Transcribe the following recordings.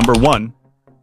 Number 1.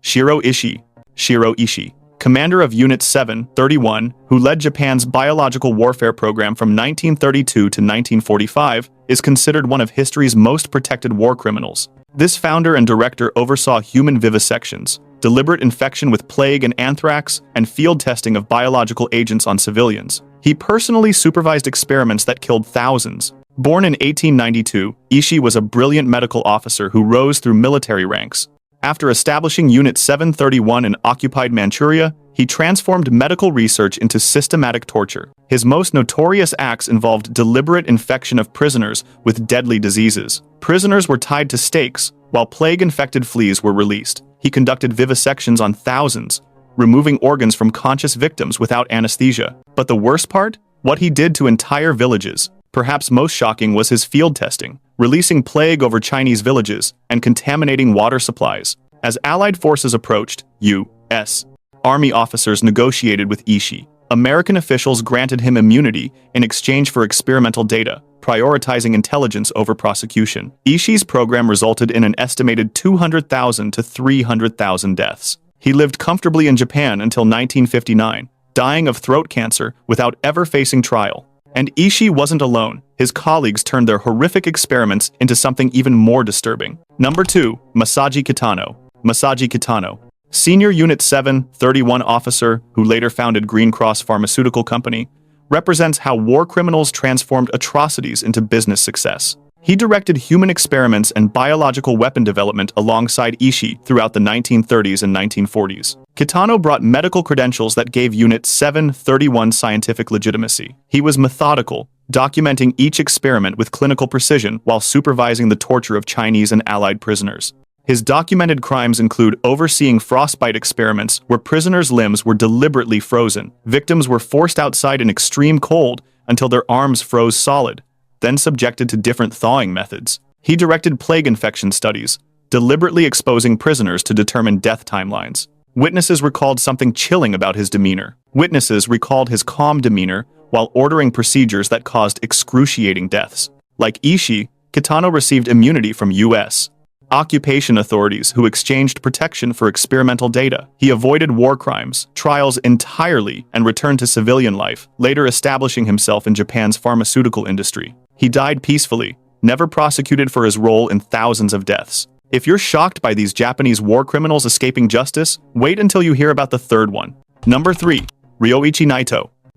Shiro Ishii, commander of Unit 731, who led Japan's biological warfare program from 1932 to 1945, is considered one of history's most protected war criminals. This founder and director oversaw human vivisections, deliberate infection with plague and anthrax, and field testing of biological agents on civilians. He personally supervised experiments that killed thousands. Born in 1892, Ishii was a brilliant medical officer who rose through military ranks. After establishing Unit 731 in occupied Manchuria, he transformed medical research into systematic torture. His most notorious acts involved deliberate infection of prisoners with deadly diseases. Prisoners were tied to stakes, while plague-infected fleas were released. He conducted vivisections on thousands, removing organs from conscious victims without anesthesia. But the worst part? What he did to entire villages. Perhaps most shocking was his field testing, releasing plague over Chinese villages and contaminating water supplies. As Allied forces approached, U.S. Army officers negotiated with Ishii. American officials granted him immunity in exchange for experimental data, prioritizing intelligence over prosecution. Ishii's program resulted in an estimated 200,000 to 300,000 deaths. He lived comfortably in Japan until 1959, dying of throat cancer without ever facing trial. And Ishii wasn't alone. His colleagues turned their horrific experiments into something even more disturbing. Number 2. Masaji Kitano, senior Unit 731 officer who later founded Green Cross Pharmaceutical Company, represents how war criminals transformed atrocities into business success. He directed human experiments and biological weapon development alongside Ishii throughout the 1930s and 1940s. Kitano brought medical credentials that gave Unit 731 scientific legitimacy. He was methodical, documenting each experiment with clinical precision while supervising the torture of Chinese and Allied prisoners. His documented crimes include overseeing frostbite experiments where prisoners' limbs were deliberately frozen. Victims were forced outside in extreme cold until their arms froze solid, then subjected to different thawing methods. He directed plague infection studies, deliberately exposing prisoners to determine death timelines. Witnesses recalled something chilling about his demeanor. Witnesses recalled his calm demeanor while ordering procedures that caused excruciating deaths. Like Ishii, Kitano received immunity from U.S. occupation authorities who exchanged protection for experimental data. He avoided war crimes, trials entirely, and returned to civilian life, later establishing himself in Japan's pharmaceutical industry. He died peacefully, never prosecuted for his role in thousands of deaths. If you're shocked by these Japanese war criminals escaping justice, wait until you hear about the third one. Number 3. Ryoichi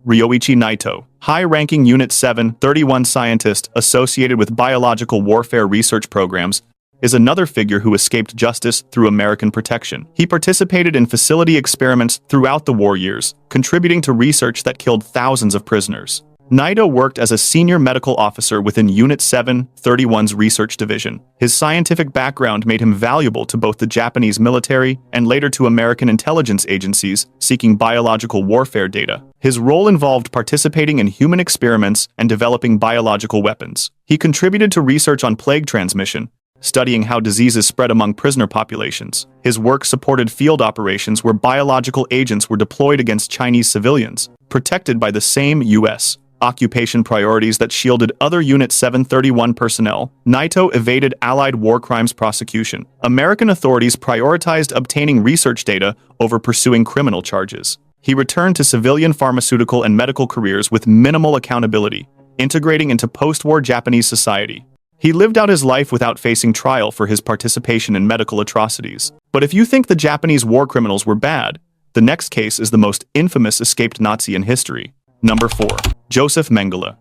Naito, high-ranking Unit 731 scientist associated with biological warfare research programs, is another figure who escaped justice through American protection. He participated in facility experiments throughout the war years, contributing to research that killed thousands of prisoners. Naito worked as a senior medical officer within Unit 731's research division. His scientific background made him valuable to both the Japanese military and later to American intelligence agencies seeking biological warfare data. His role involved participating in human experiments and developing biological weapons. He contributed to research on plague transmission, studying how diseases spread among prisoner populations. His work supported field operations where biological agents were deployed against Chinese civilians, protected by the same U.S. occupation priorities that shielded other Unit 731 personnel. Naito evaded Allied war crimes prosecution. American authorities prioritized obtaining research data over pursuing criminal charges. He returned to civilian pharmaceutical and medical careers with minimal accountability, integrating into post-war Japanese society. He lived out his life without facing trial for his participation in medical atrocities. But if you think the Japanese war criminals were bad, the next case is the most infamous escaped Nazi in history. Number 4. Joseph Mengele,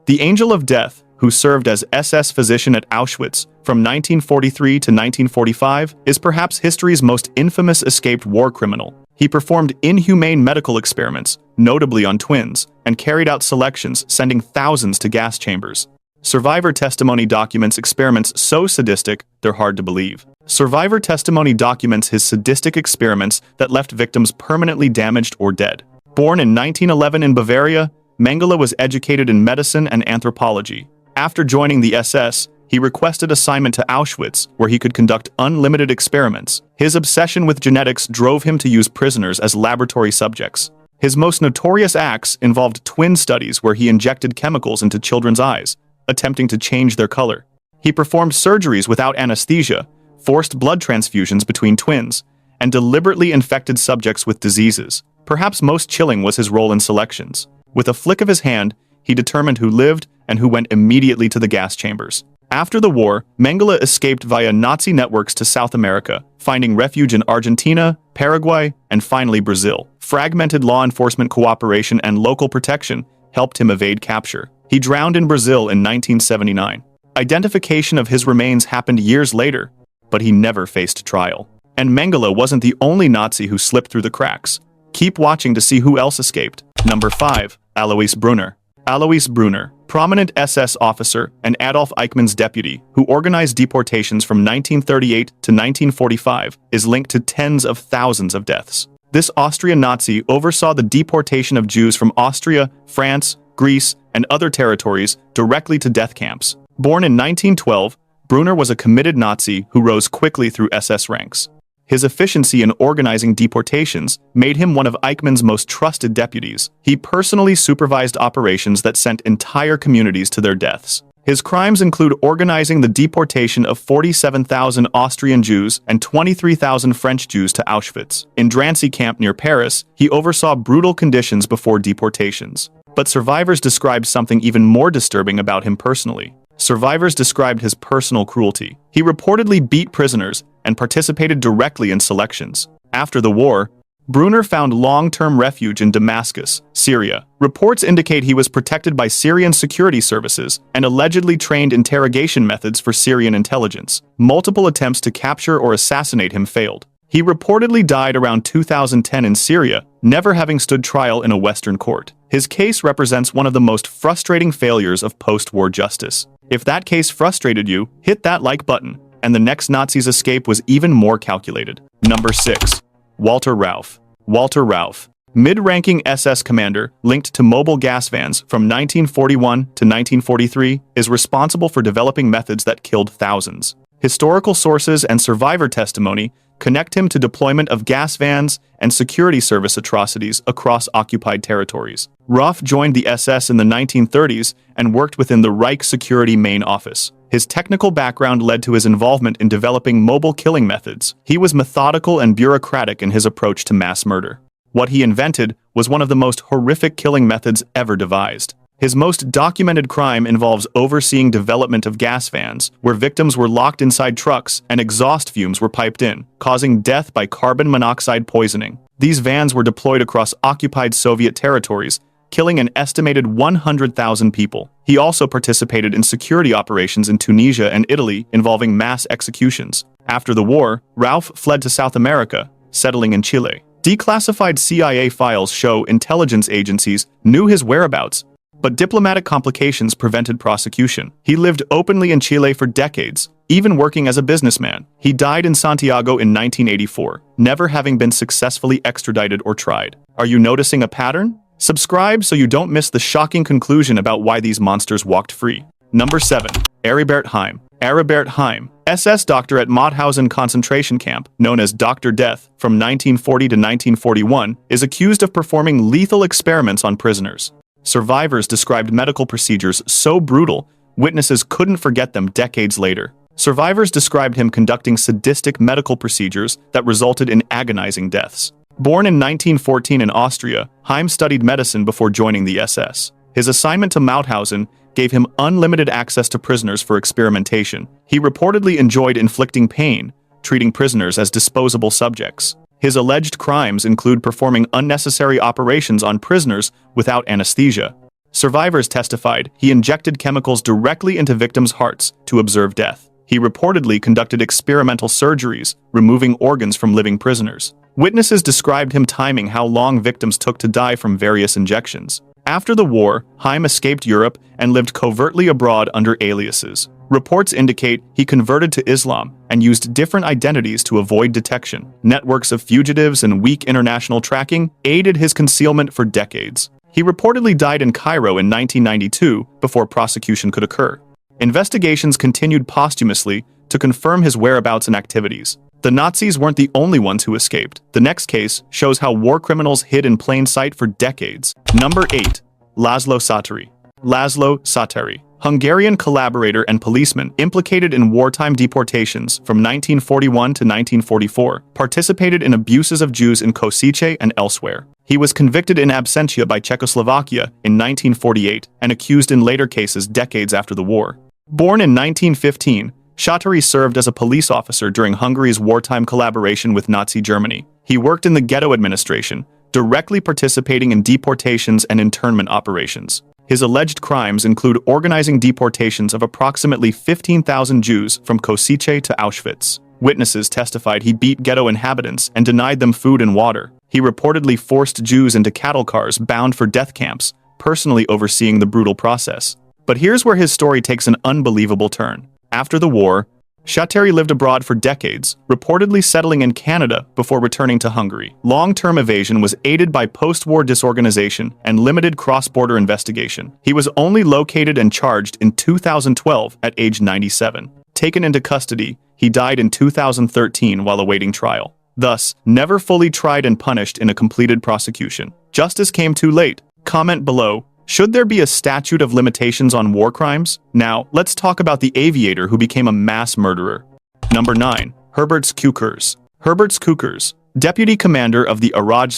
the Angel of Death, who served as SS physician at Auschwitz from 1943 to 1945, is perhaps history's most infamous escaped war criminal. He performed inhumane medical experiments, notably on twins, and carried out selections, sending thousands to gas chambers. Survivor testimony documents experiments so sadistic, they're hard to believe. Survivor testimony documents his sadistic experiments that left victims permanently damaged or dead. Born in 1911 in Bavaria, Mengele was educated in medicine and anthropology. After joining the SS, he requested assignment to Auschwitz, where he could conduct unlimited experiments. His obsession with genetics drove him to use prisoners as laboratory subjects. His most notorious acts involved twin studies where he injected chemicals into children's eyes, attempting to change their color. He performed surgeries without anesthesia, forced blood transfusions between twins, and deliberately infected subjects with diseases. Perhaps most chilling was his role in selections. With a flick of his hand, he determined who lived and who went immediately to the gas chambers. After the war, Mengele escaped via Nazi networks to South America, finding refuge in Argentina, Paraguay, and finally Brazil. Fragmented law enforcement cooperation and local protection helped him evade capture. He drowned in Brazil in 1979. Identification of his remains happened years later, but he never faced trial. And Mengele wasn't the only Nazi who slipped through the cracks. Keep watching to see who else escaped. Number 5. Alois Brunner. Alois Brunner, prominent SS officer and Adolf Eichmann's deputy, who organized deportations from 1938 to 1945, is linked to tens of thousands of deaths. This Austrian Nazi oversaw the deportation of Jews from Austria, France, Greece, and other territories directly to death camps. Born in 1912, Brunner was a committed Nazi who rose quickly through SS ranks. His efficiency in organizing deportations made him one of Eichmann's most trusted deputies. He personally supervised operations that sent entire communities to their deaths. His crimes include organizing the deportation of 47,000 Austrian Jews and 23,000 French Jews to Auschwitz. In Drancy camp near Paris, he oversaw brutal conditions before deportations. But survivors described something even more disturbing about him personally. Survivors described his personal cruelty. He reportedly beat prisoners and participated directly in selections. After the war, Brunner found long-term refuge in Damascus, Syria. Reports indicate he was protected by Syrian security services and allegedly trained interrogation methods for Syrian intelligence. Multiple attempts to capture or assassinate him failed. He reportedly died around 2010 in Syria, never having stood trial in a Western court. His case represents one of the most frustrating failures of post-war justice. If that case frustrated you, hit that like button, and the next Nazi's escape was even more calculated. Number 6. Walter Rauff. Walter Rauff, mid-ranking SS commander linked to mobile gas vans from 1941 to 1943, is responsible for developing methods that killed thousands. Historical sources and survivor testimony connect him to deployment of gas vans and security service atrocities across occupied territories. Rauff joined the SS in the 1930s and worked within the Reich Security Main Office. His technical background led to his involvement in developing mobile killing methods. He was methodical and bureaucratic in his approach to mass murder. What he invented was one of the most horrific killing methods ever devised. His most documented crime involves overseeing development of gas vans, where victims were locked inside trucks and exhaust fumes were piped in, causing death by carbon monoxide poisoning. These vans were deployed across occupied Soviet territories, killing an estimated 100,000 people. He also participated in security operations in Tunisia and Italy involving mass executions. After the war, Rauff fled to South America, settling in Chile. Declassified CIA files show intelligence agencies knew his whereabouts, but diplomatic complications prevented prosecution. He lived openly in Chile for decades, even working as a businessman. He died in Santiago in 1984, never having been successfully extradited or tried. Are you noticing a pattern? Subscribe so you don't miss the shocking conclusion about why these monsters walked free. Number 7. Aribert Heim. Aribert Heim, SS doctor at Mauthausen concentration camp, known as Dr. Death, from 1940 to 1941, is accused of performing lethal experiments on prisoners. Survivors described medical procedures so brutal, witnesses couldn't forget them decades later. Survivors described him conducting sadistic medical procedures that resulted in agonizing deaths. Born in 1914 in Austria, Heim studied medicine before joining the SS. His assignment to Mauthausen gave him unlimited access to prisoners for experimentation. He reportedly enjoyed inflicting pain, treating prisoners as disposable subjects. His alleged crimes include performing unnecessary operations on prisoners without anesthesia. Survivors testified he injected chemicals directly into victims' hearts to observe death. He reportedly conducted experimental surgeries, removing organs from living prisoners. Witnesses described him timing how long victims took to die from various injections. After the war, Heim escaped Europe and lived covertly abroad under aliases. Reports indicate he converted to Islam and used different identities to avoid detection. Networks of fugitives and weak international tracking aided his concealment for decades. He reportedly died in Cairo in 1992 before prosecution could occur. Investigations continued posthumously to confirm his whereabouts and activities. The Nazis weren't the only ones who escaped. The next case shows how war criminals hid in plain sight for decades. Number 8. Laszlo Sáthary. Laszlo Sáthary, Hungarian collaborator and policeman implicated in wartime deportations from 1941 to 1944, participated in abuses of Jews in Košice and elsewhere. He was convicted in absentia by Czechoslovakia in 1948 and accused in later cases decades after the war. Born in 1915, Sáthary served as a police officer during Hungary's wartime collaboration with Nazi Germany. He worked in the ghetto administration, directly participating in deportations and internment operations. His alleged crimes include organizing deportations of approximately 15,000 Jews from Košice to Auschwitz. Witnesses testified he beat ghetto inhabitants and denied them food and water. He reportedly forced Jews into cattle cars bound for death camps, personally overseeing the brutal process. But here's where his story takes an unbelievable turn. After the war, Sáthary lived abroad for decades, reportedly settling in Canada before returning to Hungary. Long-term evasion was aided by post-war disorganization and limited cross-border investigation. He was only located and charged in 2012 at age 97. Taken into custody, he died in 2013 while awaiting trial. Thus, never fully tried and punished in a completed prosecution. Justice came too late. Comment below. Should there be a statute of limitations on war crimes? Now, let's talk about the aviator who became a mass murderer. Number 9. Herberts Kukers. Herberts Kukers, deputy commander of the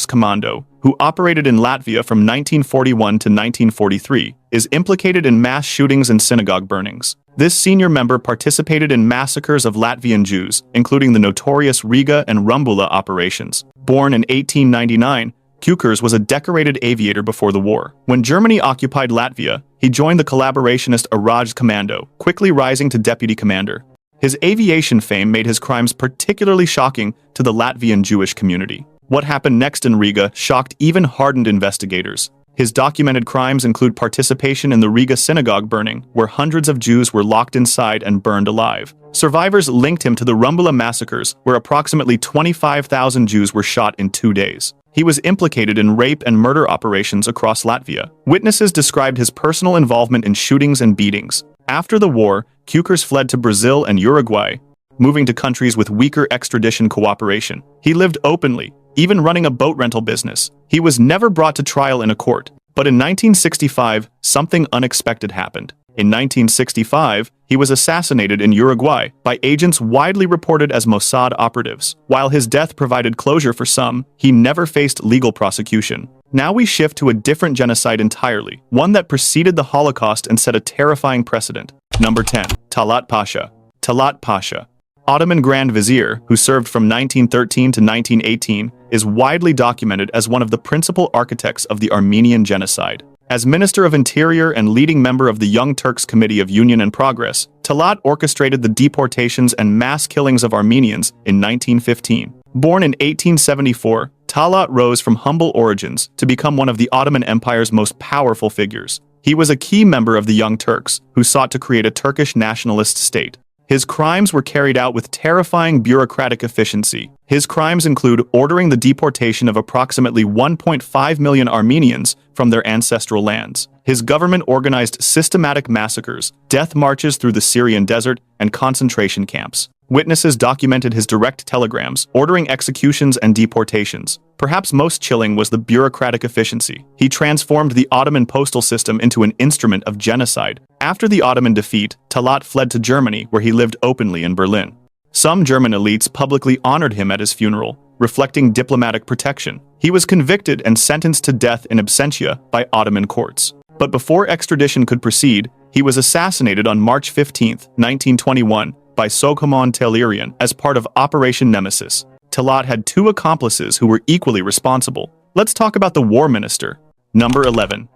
Commando, who operated in Latvia from 1941 to 1943, is implicated in mass shootings and synagogue burnings. This senior member participated in massacres of Latvian Jews, including the notorious Riga and Rumbula operations. Born in 1899, Kukers was a decorated aviator before the war. When Germany occupied Latvia, he joined the collaborationist Commando, quickly rising to deputy commander. His aviation fame made his crimes particularly shocking to the Latvian Jewish community. What happened next in Riga shocked even hardened investigators. His documented crimes include participation in the Riga synagogue burning, where hundreds of Jews were locked inside and burned alive. Survivors linked him to the Rumbula massacres, where approximately 25,000 Jews were shot in 2 days. He was implicated in rape and murder operations across Latvia. Witnesses described his personal involvement in shootings and beatings. After the war, Kukers fled to Brazil and Uruguay, moving to countries with weaker extradition cooperation. He lived openly, even running a boat rental business. He was never brought to trial in a court. But in 1965, something unexpected happened. In 1965, he was assassinated in Uruguay by agents widely reported as Mossad operatives. While his death provided closure for some, he never faced legal prosecution. Now we shift to a different genocide entirely, one that preceded the Holocaust and set a terrifying precedent. Number 10. Talat Pasha. Talat Pasha, Ottoman Grand Vizier, who served from 1913 to 1918, is widely documented as one of the principal architects of the Armenian genocide. As Minister of Interior and leading member of the Young Turks Committee of Union and Progress, Talat orchestrated the deportations and mass killings of Armenians in 1915. Born in 1874, Talat rose from humble origins to become one of the Ottoman Empire's most powerful figures. He was a key member of the Young Turks, who sought to create a Turkish nationalist state. His crimes were carried out with terrifying bureaucratic efficiency. His crimes include ordering the deportation of approximately 1.5 million Armenians from their ancestral lands. His government organized systematic massacres, death marches through the Syrian desert, and concentration camps. Witnesses documented his direct telegrams, ordering executions and deportations. Perhaps most chilling was the bureaucratic efficiency. He transformed the Ottoman postal system into an instrument of genocide. After the Ottoman defeat, Talat fled to Germany, where he lived openly in Berlin. Some German elites publicly honored him at his funeral, reflecting diplomatic protection. He was convicted and sentenced to death in absentia by Ottoman courts. But before extradition could proceed, he was assassinated on March 15, 1921, by Soghomon Tehlirian as part of Operation Nemesis. Talat had 2 accomplices who were equally responsible. Let's talk about the war minister. Number 11.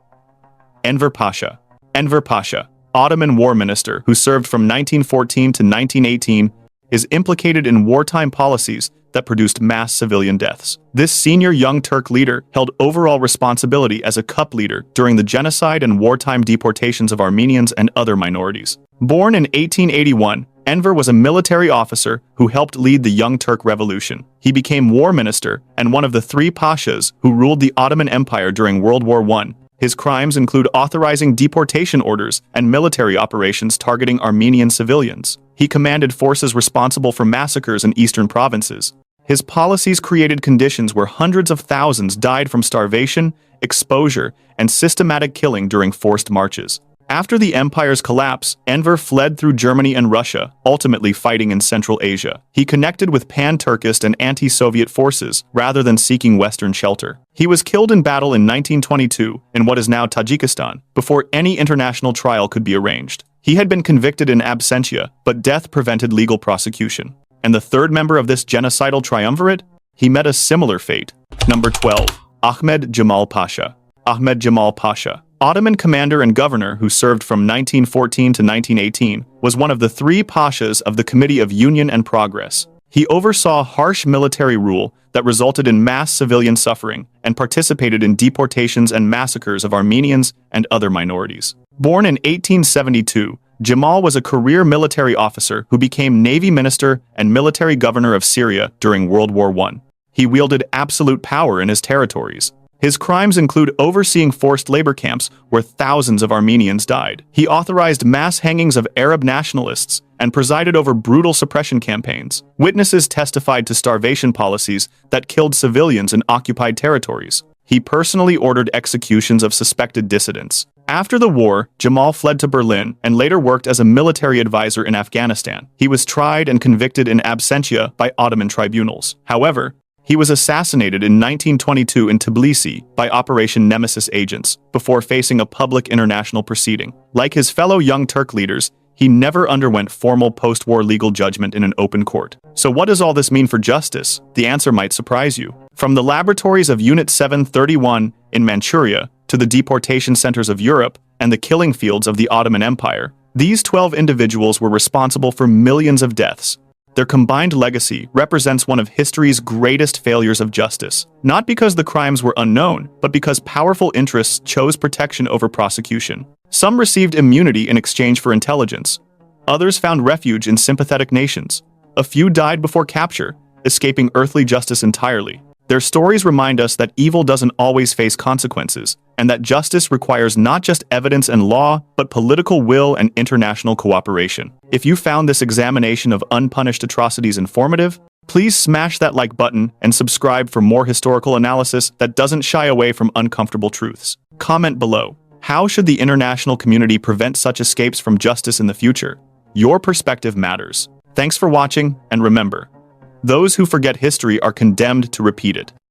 Enver Pasha. Enver Pasha, Ottoman war minister who served from 1914 to 1918, is implicated in wartime policies that produced mass civilian deaths. This senior Young Turk leader held overall responsibility as a cup leader during the genocide and wartime deportations of Armenians and other minorities. Born in 1881, Enver was a military officer who helped lead the Young Turk Revolution. He became war minister and one of the 3 pashas who ruled the Ottoman Empire during World War I. His crimes include authorizing deportation orders and military operations targeting Armenian civilians. He commanded forces responsible for massacres in eastern provinces. His policies created conditions where hundreds of thousands died from starvation, exposure, and systematic killing during forced marches. After the empire's collapse, Enver fled through Germany and Russia, ultimately fighting in Central Asia. He connected with pan-Turkist and anti-Soviet forces, rather than seeking Western shelter. He was killed in battle in 1922, in what is now Tajikistan, before any international trial could be arranged. He had been convicted in absentia, but death prevented legal prosecution. And the third member of this genocidal triumvirate? He met a similar fate. Number 12. Ahmed Jamal Pasha. Ahmed Jamal Pasha, Ottoman commander and governor who served from 1914 to 1918, was one of the three pashas of the Committee of Union and Progress. He oversaw harsh military rule that resulted in mass civilian suffering and participated in deportations and massacres of Armenians and other minorities. Born in 1872, Jamal was a career military officer who became Navy Minister and military governor of Syria during World War I. He wielded absolute power in his territories. His crimes include overseeing forced labor camps where thousands of Armenians died. He authorized mass hangings of Arab nationalists and presided over brutal suppression campaigns. Witnesses testified to starvation policies that killed civilians in occupied territories. He personally ordered executions of suspected dissidents. After the war, Jamal fled to Berlin and later worked as a military advisor in Afghanistan. He was tried and convicted in absentia by Ottoman tribunals. However, he was assassinated in 1922 in Tbilisi by Operation Nemesis agents, before facing a public international proceeding. Like his fellow Young Turk leaders, he never underwent formal post-war legal judgment in an open court. So what does all this mean for justice? The answer might surprise you. From the laboratories of Unit 731 in Manchuria to the deportation centers of Europe and the killing fields of the Ottoman Empire, these 12 individuals were responsible for millions of deaths. Their combined legacy represents one of history's greatest failures of justice, not because the crimes were unknown, but because powerful interests chose protection over prosecution. Some received immunity in exchange for intelligence. Others found refuge in sympathetic nations. A few died before capture, escaping earthly justice entirely. Their stories remind us that evil doesn't always face consequences, and that justice requires not just evidence and law, but political will and international cooperation. If you found this examination of unpunished atrocities informative, please smash that like button and subscribe for more historical analysis that doesn't shy away from uncomfortable truths. Comment below. How should the international community prevent such escapes from justice in the future? Your perspective matters. Thanks for watching, and remember, those who forget history are condemned to repeat it.